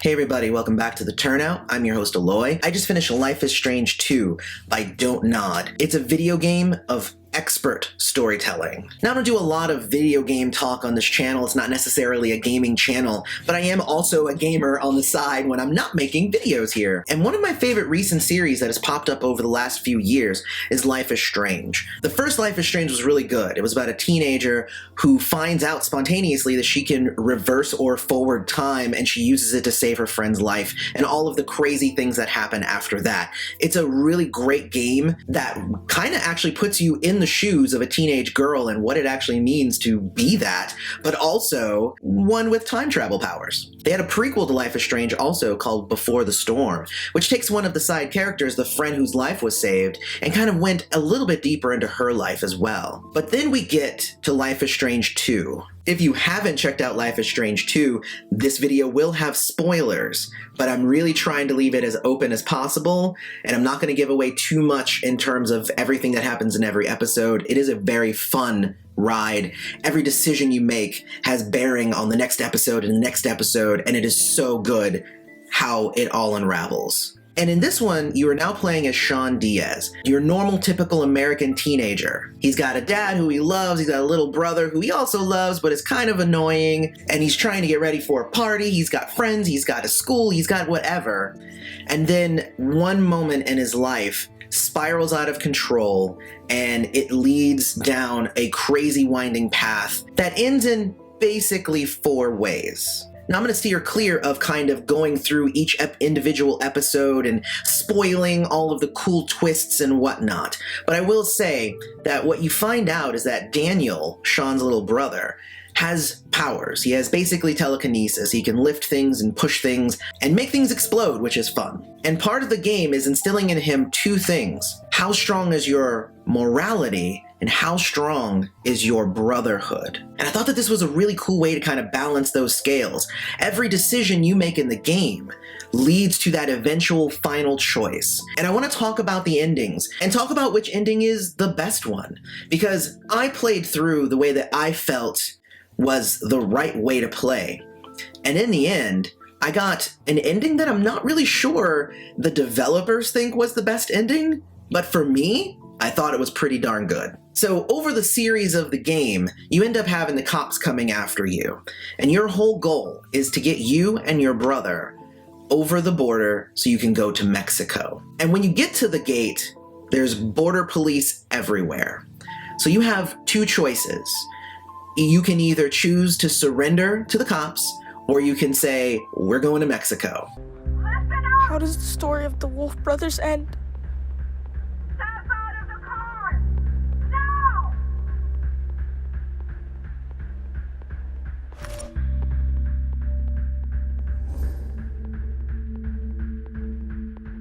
Hey everybody, welcome back to the Turnout. I'm your host Aloy. I just finished Life is Strange 2 by DontNod. It's a video game of expert storytelling. Now, I don't do a lot of video game talk on this channel. It's not necessarily a gaming channel, but I am also a gamer on the side when I'm not making videos here. And one of my favorite recent series that has popped up over the last few years is Life is Strange. The first Life is Strange was really good. It was about a teenager who finds out spontaneously that she can reverse or forward time, and she uses it to save her friend's life, and all of the crazy things that happen after that. It's a really great game that kind of actually puts you in the shoes of a teenage girl and what it actually means to be that, but also one with time travel powers. They had a prequel to Life is Strange also called Before the Storm, which takes one of the side characters, the friend whose life was saved, and kind of went a little bit deeper into her life as well. But then we get to Life is Strange 2. If you haven't checked out Life is Strange 2, this video will have spoilers, but I'm really trying to leave it as open as possible, and I'm not going to give away too much in terms of everything that happens in every episode. It is a very fun ride. Every decision you make has bearing on the next episode and the next episode, and it is so good how it all unravels. And in this one, you are now playing as Sean Diaz, your normal, typical American teenager. He's got a dad who he loves, he's got a little brother who he also loves, but is kind of annoying, and he's trying to get ready for a party, he's got friends, he's got a school, he's got whatever. And then one moment in his life spirals out of control, and it leads down a crazy winding path that ends in basically 4 ways. Now, I'm going to steer clear of kind of going through each individual episode and spoiling all of the cool twists and whatnot. But I will say that what you find out is that Daniel, Sean's little brother, has powers. He has basically telekinesis. He can lift things and push things and make things explode, which is fun. And part of the game is instilling in him 2 things. How strong is your morality, and how strong is your brotherhood? And I thought that this was a really cool way to kind of balance those scales. Every decision you make in the game leads to that eventual final choice. And I want to talk about the endings and talk about which ending is the best one, because I played through the way that I felt was the right way to play. And in the end, I got an ending that I'm not really sure the developers think was the best ending, but for me, I thought it was pretty darn good. So over the series of the game, you end up having the cops coming after you, and your whole goal is to get you and your brother over the border so you can go to Mexico. And when you get to the gate, there's border police everywhere. So you have 2 choices. You can either choose to surrender to the cops, or you can say, we're going to Mexico. How does the story of the Wolf brothers end?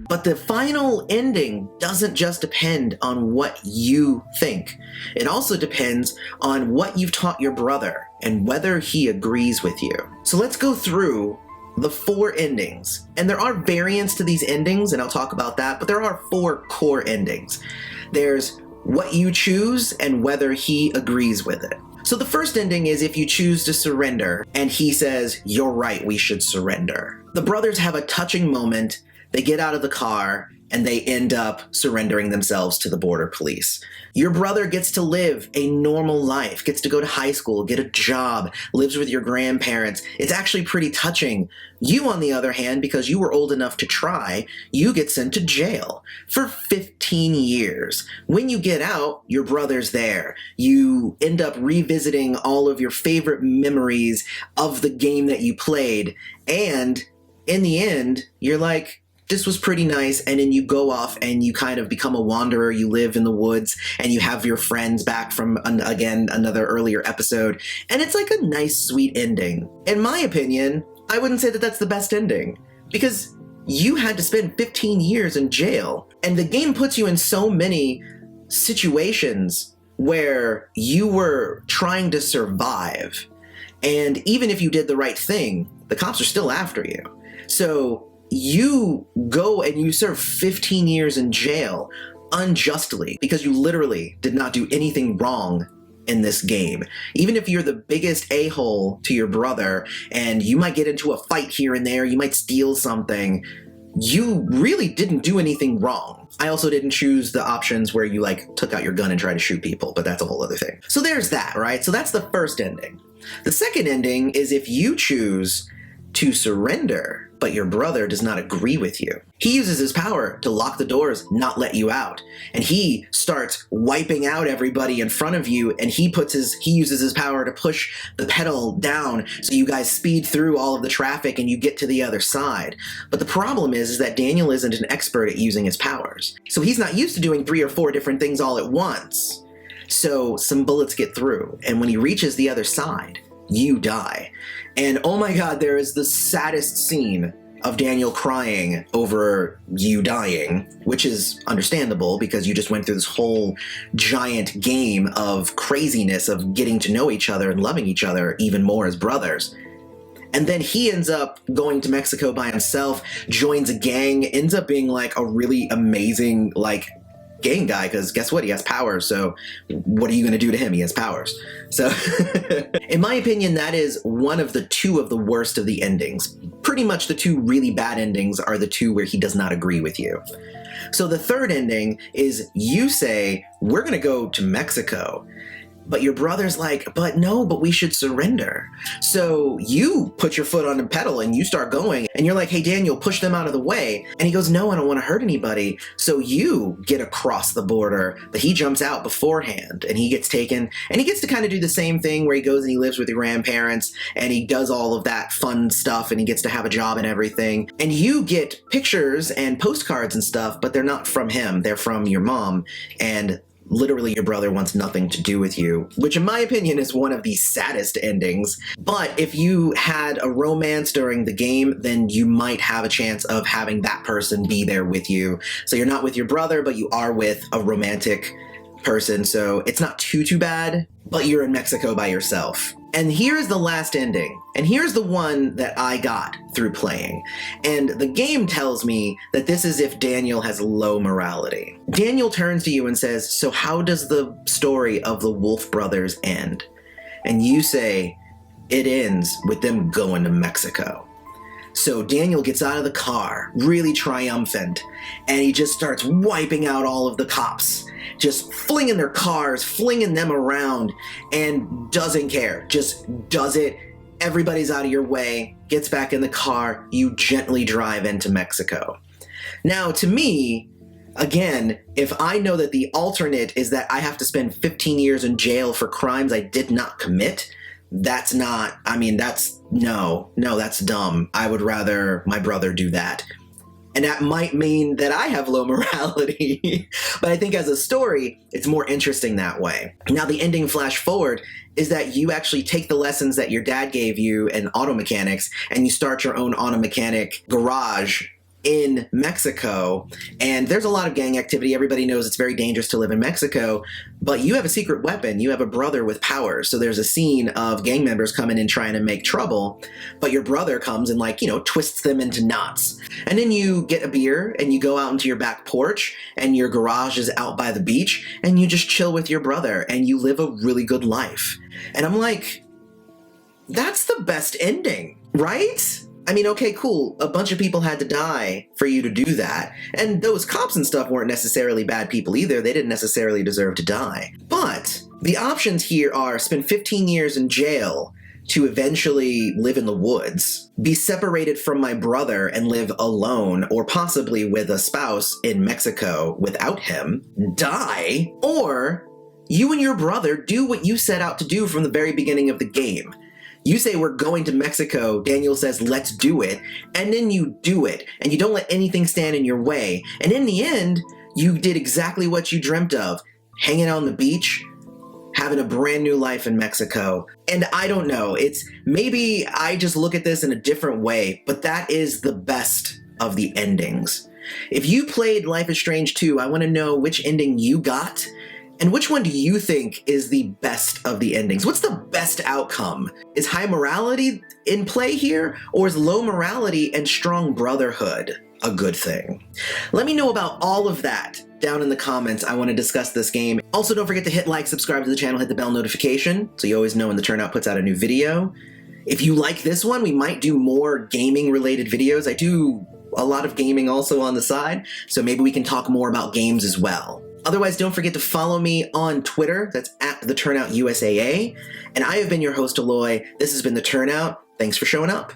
But the final ending doesn't just depend on what you think. It also depends on what you've taught your brother and whether he agrees with you. So let's go through the 4 endings. And there are variants to these endings, and I'll talk about that, but there are 4 core endings. There's what you choose and whether he agrees with it. So the first ending is if you choose to surrender, and he says, you're right, we should surrender. The brothers have a touching moment. They get out of the car and they end up surrendering themselves to the border police. Your brother gets to live a normal life, gets to go to high school, get a job, lives with your grandparents. It's actually pretty touching. You, on the other hand, because you were old enough to try, you get sent to jail for 15 years. When you get out, your brother's there. You end up revisiting all of your favorite memories of the game that you played. And in the end, you're like, this was pretty nice, and then you go off and you kind of become a wanderer. You live in the woods and you have your friends back from, again, another earlier episode, and it's like a nice, sweet ending. In my opinion, I wouldn't say that that's the best ending, because you had to spend 15 years in jail, and the game puts you in so many situations where you were trying to survive, and even if you did the right thing, the cops are still after you. So you go and you serve 15 years in jail unjustly because you literally did not do anything wrong in this game. Even if you're the biggest a-hole to your brother and you might get into a fight here and there, you might steal something, you really didn't do anything wrong. I also didn't choose the options where you like took out your gun and tried to shoot people, but that's a whole other thing. So there's that, right? So that's the first ending. The second ending is if you choose to surrender, but your brother does not agree with you. He uses his power to lock the doors, not let you out. And he starts wiping out everybody in front of you, and he uses his power to push the pedal down so you guys speed through all of the traffic and you get to the other side. But the problem is that Daniel isn't an expert at using his powers. So he's not used to doing 3 or 4 different things all at once. So some bullets get through, and when he reaches the other side, you die. And oh my god, there is the saddest scene of Daniel crying over you dying, which is understandable because you just went through this whole giant game of craziness of getting to know each other and loving each other even more as brothers. And then he ends up going to Mexico by himself, joins a gang, ends up being like a really amazing like gang guy, because guess what? He has powers, so what are you going to do to him? He has powers. So in my opinion, that is one of the 2 of the worst of the endings. Pretty much the 2 really bad endings are the 2 where he does not agree with you. So the third ending is you say, we're going to go to Mexico. But your brother's like, but we should surrender. So you put your foot on the pedal and you start going and you're like, hey, Daniel, push them out of the way. And he goes, no, I don't want to hurt anybody. So you get across the border, but he jumps out beforehand and he gets taken and he gets to kind of do the same thing where he goes and he lives with your grandparents and he does all of that fun stuff and he gets to have a job and everything. And you get pictures and postcards and stuff, but they're not from him. They're from your mom. And literally your brother wants nothing to do with you, which in my opinion is one of the saddest endings. But if you had a romance during the game, then you might have a chance of having that person be there with you. So you're not with your brother, but you are with a romantic person. So it's not too bad, but you're in Mexico by yourself. And here's the last ending. And here's the one that I got through playing. And the game tells me that this is if Daniel has low morality. Daniel turns to you and says, so how does the story of the Wolf Brothers end? And you say, it ends with them going to Mexico. So Daniel gets out of the car, really triumphant, and he just starts wiping out all of the cops, just flinging their cars, flinging them around, and doesn't care, just does it. Everybody's out of your way, gets back in the car, you gently drive into Mexico. Now, to me, again, if I know that the alternate is that I have to spend 15 years in jail for crimes I did not commit, that's not, that's dumb. I would rather my brother do that. And that might mean that I have low morality. But I think as a story, it's more interesting that way. Now, the ending flash forward is that you actually take the lessons that your dad gave you in auto mechanics and you start your own auto mechanic garage in Mexico. And there's a lot of gang activity. Everybody knows it's very dangerous to live in Mexico, but you have a secret weapon. You have a brother with powers. So there's a scene of gang members coming in trying to make trouble, but your brother comes and twists them into knots. And then you get a beer and you go out into your back porch and your garage is out by the beach and you just chill with your brother and you live a really good life. And I'm like, that's the best ending, right? Okay, cool. A bunch of people had to die for you to do that. And those cops and stuff weren't necessarily bad people either. They didn't necessarily deserve to die. But the options here are spend 15 years in jail to eventually live in the woods, be separated from my brother and live alone, or possibly with a spouse in Mexico without him, die, or you and your brother do what you set out to do from the very beginning of the game. You say we're going to Mexico, Daniel says let's do it, and then you do it, and you don't let anything stand in your way. And in the end, you did exactly what you dreamt of, hanging out on the beach, having a brand new life in Mexico. And I don't know, it's maybe I just look at this in a different way, but that is the best of the endings. If you played Life is Strange 2, I want to know which ending you got. And which one do you think is the best of the endings? What's the best outcome? Is high morality in play here? Or is low morality and strong brotherhood a good thing? Let me know about all of that down in the comments. I want to discuss this game. Also, don't forget to hit like, subscribe to the channel, hit the bell notification so you always know when the Turnout puts out a new video. If you like this one, we might do more gaming-related videos. I do a lot of gaming also on the side, so maybe we can talk more about games as well. Otherwise, don't forget to follow me on Twitter. That's at the Turnout USAA. And I have been your host, Aloy. This has been the Turnout. Thanks for showing up.